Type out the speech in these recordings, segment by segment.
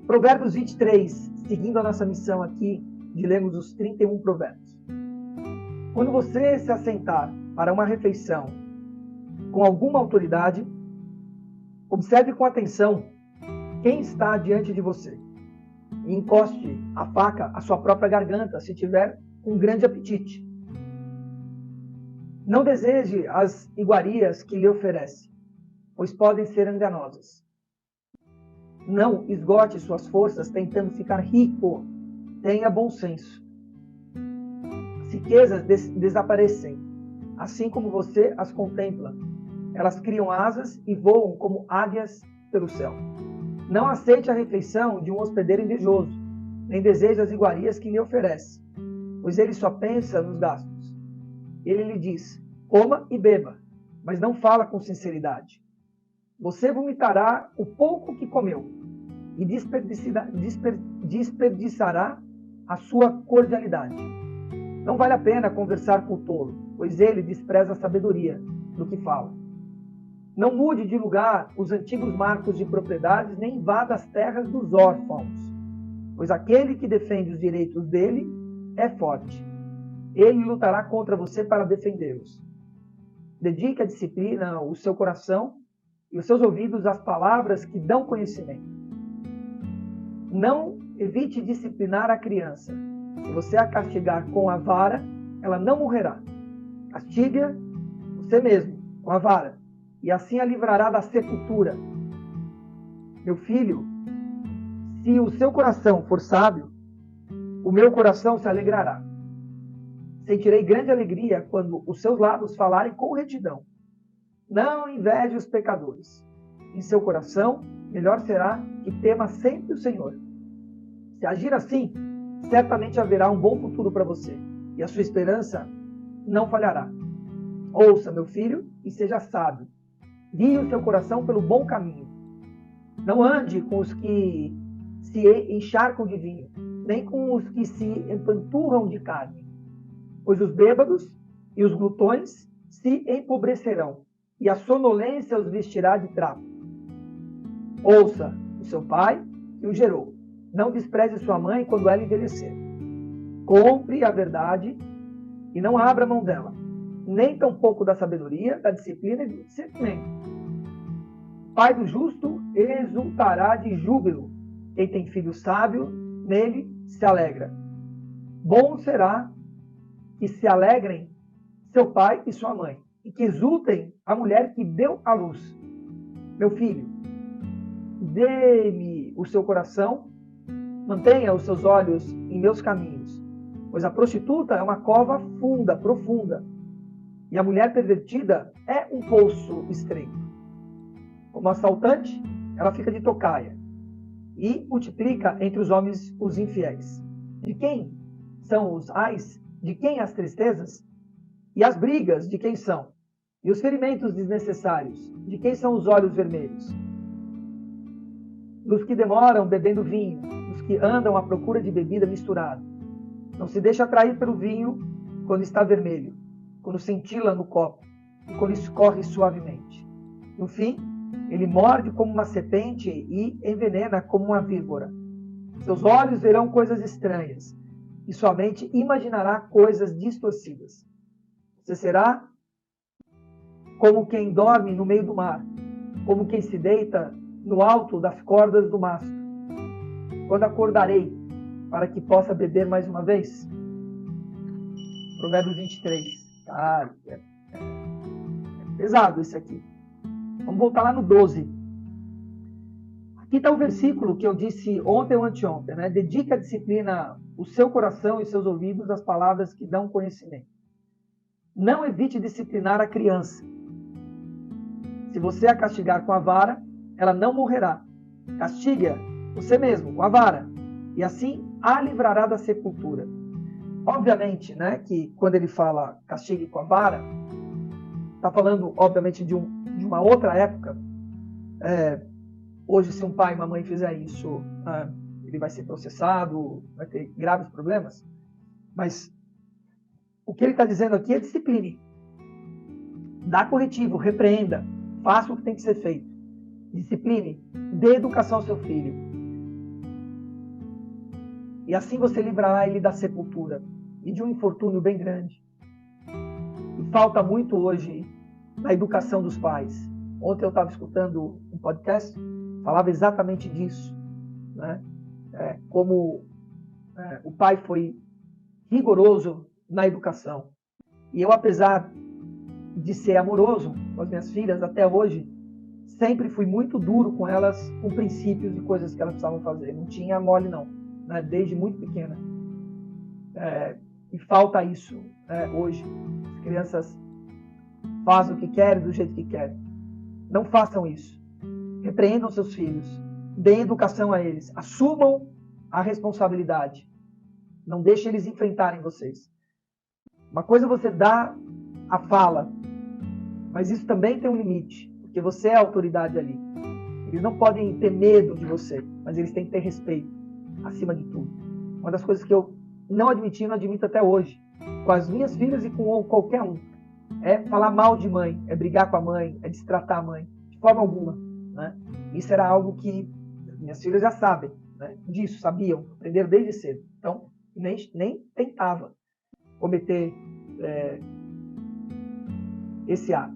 Provérbios 23, seguindo a nossa missão aqui de lermos os 31 provérbios. Quando você se assentar para uma refeição com alguma autoridade, observe com atenção quem está diante de você e encoste a faca à sua própria garganta, se tiver um grande apetite. Não deseje as iguarias que lhe oferece, pois podem ser enganosas. Não esgote suas forças tentando ficar rico. Tenha bom senso. As riquezas desaparecem, assim como você as contempla. Elas criam asas e voam como águias pelo céu. Não aceite a refeição de um hospedeiro invejoso, nem deseje as iguarias que lhe oferece, pois ele só pensa nos gastos. Ele lhe diz: coma e beba, mas não fala com sinceridade. Você vomitará o pouco que comeu e desperdiçará a sua cordialidade. Não vale a pena conversar com o tolo, pois ele despreza a sabedoria do que fala. Não mude de lugar os antigos marcos de propriedades, nem invada as terras dos órfãos, pois aquele que defende os direitos dele é forte. Ele lutará contra você para defendê-los. Dedique a disciplina, o seu coração e os seus ouvidos às palavras que dão conhecimento. Não evite disciplinar a criança. Se você a castigar com a vara, ela não morrerá. Castigue-a você mesmo com a vara, e assim a livrará da sepultura. Meu filho, se o seu coração for sábio, o meu coração se alegrará. Sentirei grande alegria quando os seus lábios falarem com retidão. Não inveje os pecadores. Em seu coração, melhor será que tema sempre o Senhor. Se agir assim, certamente haverá um bom futuro para você, e a sua esperança não falhará. Ouça, meu filho, e seja sábio. Guie o seu coração pelo bom caminho. Não ande com os que se encharcam de vinho, nem com os que se empanturram de carne, pois os bêbados e os glutões se empobrecerão, e a sonolência os vestirá de trapo. Ouça o seu pai que o gerou. Não despreze sua mãe quando ela envelhecer. Compre a verdade e não abra mão dela, nem tampouco da sabedoria, da disciplina e do discernimento. O pai do justo exultará de júbilo. Quem tem filho sábio, nele se alegra. Bom será que se alegrem seu pai e sua mãe, e que exultem a mulher que deu à luz. Meu filho, dê-me o seu coração, mantenha os seus olhos em meus caminhos, pois a prostituta é uma cova funda, profunda, e a mulher pervertida é um poço estreito. Como assaltante, ela fica de tocaia e multiplica entre os homens os infiéis. De quem são os ais? De quem as tristezas? E as brigas, de quem são? E os ferimentos desnecessários, de quem são os olhos vermelhos? Dos que demoram bebendo vinho, dos que andam à procura de bebida misturada. Não se deixe atrair pelo vinho quando está vermelho, quando cintila no copo e quando escorre suavemente. No fim, ele morde como uma serpente e envenena como uma víbora. Seus olhos verão coisas estranhas e sua mente imaginará coisas distorcidas. Você será como quem dorme no meio do mar, como quem se deita no alto das cordas do mastro. Quando acordarei, para que possa beber mais uma vez? Provérbios 23. Cara, é pesado esse aqui. Vamos voltar lá no 12. Aqui está o versículo que eu disse ontem ou anteontem, né? Dedique a disciplina, o seu coração e seus ouvidos às palavras que dão conhecimento. Não evite disciplinar a criança. Se você a castigar com a vara, ela não morrerá. Castigue-a você mesmo com a vara, e assim a livrará da sepultura. Obviamente, né, que quando ele fala castigue com a vara, está falando, obviamente, de uma outra época. Hoje, se um pai e uma mãe fizer isso, ele vai ser processado, vai ter graves problemas. Mas o que ele está dizendo aqui é discipline. Dá corretivo, repreenda, faça o que tem que ser feito. Discipline, dê educação ao seu filho. E assim você livrará ele da sepultura e de um infortúnio bem grande. E falta muito hoje na educação dos pais. Ontem eu estava escutando um podcast, falava exatamente disso, né? Como o pai foi rigoroso na educação. E eu, apesar de ser amoroso com as minhas filhas até hoje, sempre fui muito duro com elas, com princípios e coisas que elas precisavam fazer. Não tinha mole, não, né? Desde muito pequena. E falta isso hoje. As crianças fazem o que querem, do jeito que querem. Não façam isso. Repreendam seus filhos. Deem educação a eles. Assumam a responsabilidade. Não deixem eles enfrentarem vocês. Uma coisa é você dá a fala, mas isso também tem um limite, porque você é a autoridade ali. Eles não podem ter medo de você, mas eles têm que ter respeito, acima de tudo. Uma das coisas que eu não admiti, não admito até hoje, com as minhas filhas e com qualquer um, é falar mal de mãe, é brigar com a mãe, é destratar a mãe, de forma alguma, né? Isso era algo que minhas filhas já sabem, né? Disso, sabiam, aprenderam desde cedo. Então, nem tentava cometer esse ato.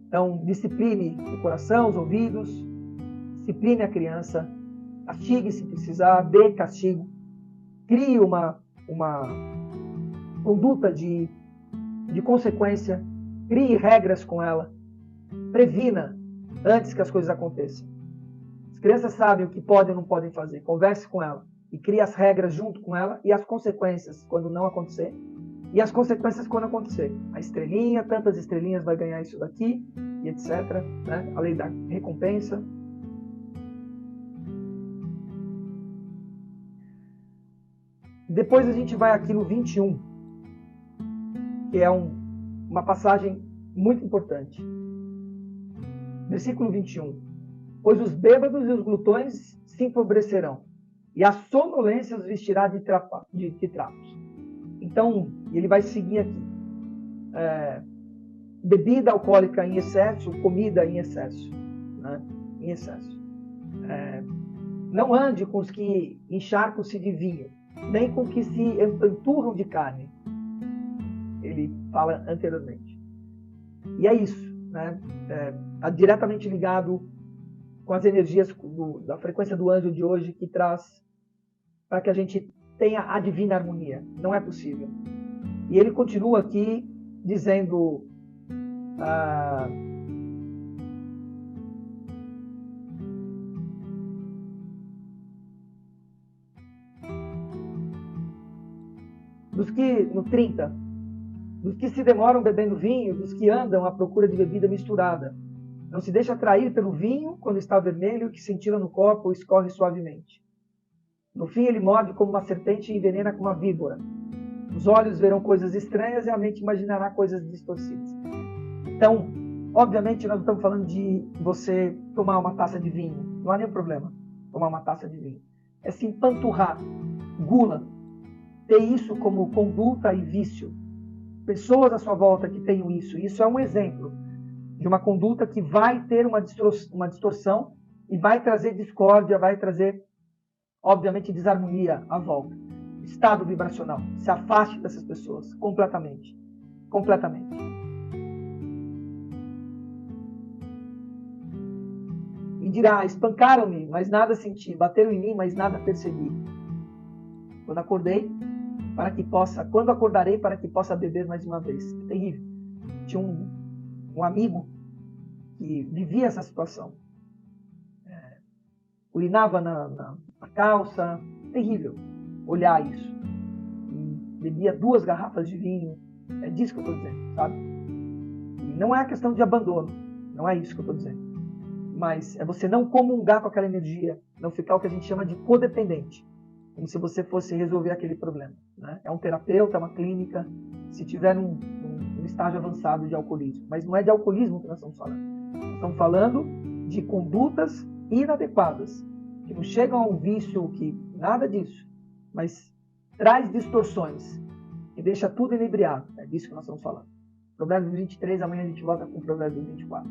Então, discipline o coração, os ouvidos, discipline a criança, castigue se precisar, dê castigo, crie uma conduta de consequência, crie regras com ela, previna antes que as coisas aconteçam. As crianças sabem o que podem ou não podem fazer, converse com ela e crie as regras junto com ela e as consequências quando não acontecer e as consequências quando acontecer. A estrelinha, tantas estrelinhas vai ganhar isso daqui e etc. Né? A lei da recompensa. Depois a gente vai aqui no 21, que é uma passagem muito importante. Versículo 21. Pois os bêbados e os glutões se empobrecerão, e a sonolência os vestirá de trapos. Então, ele vai seguir aqui. Bebida alcoólica em excesso, comida em excesso. Né? Em excesso. Não ande com os que encharcam-se de vinho, nem com os que se empanturram de carne. Ele fala anteriormente. E é isso. Né? Está diretamente ligado com as energias da frequência do anjo de hoje, que traz para que a gente tenha a divina harmonia. Não é possível. E ele continua aqui dizendo no 30, dos que se demoram bebendo vinho, dos que andam à procura de bebida misturada. Não se deixa atrair pelo vinho quando está vermelho, que cintila no copo ou escorre suavemente. No fim, ele morde como uma serpente e envenena como uma víbora. Os olhos verão coisas estranhas e a mente imaginará coisas distorcidas. Então, obviamente, nós não estamos falando de você tomar uma taça de vinho. Não há nenhum problema tomar uma taça de vinho. É se empanturrar, gula, ter isso como conduta e vício. Pessoas à sua volta que tenham isso. Isso é um exemplo de uma conduta que vai ter uma distorção e vai trazer discórdia, vai trazer, obviamente, desarmonia à volta. Estado vibracional. Se afaste dessas pessoas completamente. Completamente. E dirá, espancaram-me, mas nada senti. Bateram em mim, mas nada percebi. Quando acordarei para que possa beber mais uma vez. É terrível. Tinha um amigo que vivia essa situação. Urinava na calça. Terrível olhar isso. E bebia 2 garrafas de vinho. É disso que eu estou dizendo, sabe? E não é a questão de abandono. Não é isso que eu estou dizendo. Mas é você não comungar com aquela energia. Não ficar o que a gente chama de codependente. Como se você fosse resolver aquele problema. Né? É um terapeuta, é uma clínica, se tiver num estágio avançado de alcoolismo. Mas não é de alcoolismo que nós estamos falando. Nós estamos falando de condutas inadequadas, que não chegam a um vício, que nada disso, mas traz distorções, e deixa tudo inebriado. É disso que nós estamos falando. Provérbios 23, amanhã a gente volta com o Provérbios 24.